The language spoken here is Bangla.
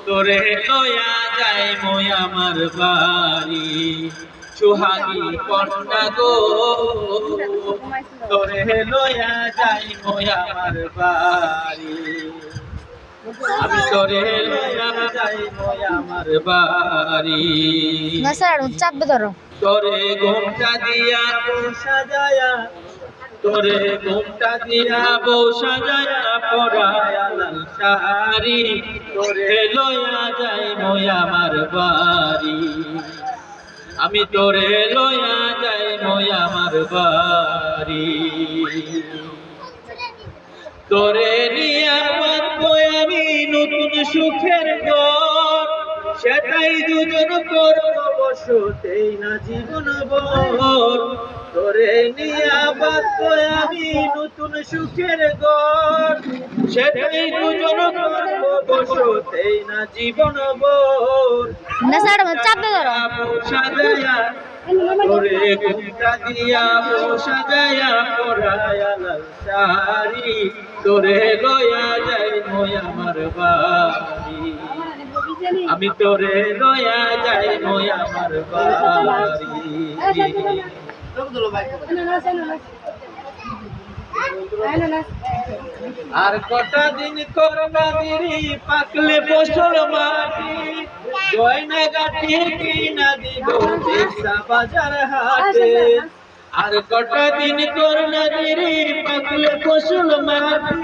তোরে লয়া যাই মই আমার বাড়ি সুহাগী কন্যা গো তোরে লয়া যাই মই আমার বাড়ি আমি তোরে লয়া যাই মই আমার বাড়ি না স্যার চাপবে ধরো তোরে ঘুমটা দিয়া সাজায়া তোরে ঘুমটা দিয়া বউ সাজায়া পরায়া লাল শাড়ি তোরে লয়া যাই মই আমার বাড়ি আমি তোরে লয়া যাই মই আমার বাড়ি তোরে নিয়া বাঁধবো আমি নতুন সুখের ঘর সেটাই দুজন করবো বসতেই না জীবন ভর তোরে নিয়া বাঁধবো আমি নতুন সুখের ঘর সেটাই দুজন করবো বসতেই না জীবন ভর না স্যার চাপবে ধরো সাজায়া তোরে ঘুমটা দিয়া সাজায়া পরায়া লাল শাড়ি তোরে লয়া যাই মই আমার বাড়ি আমি তোরে লয়া যাই মই আমার বাড়ি আর কটা দিন করবা দিরি পাকলে ফসল মাটি গয়না গাঠি কিনা দিব দেশা বাজার হাটে আর কটা দিন করবা দিরি পাকলে ফসল মাটি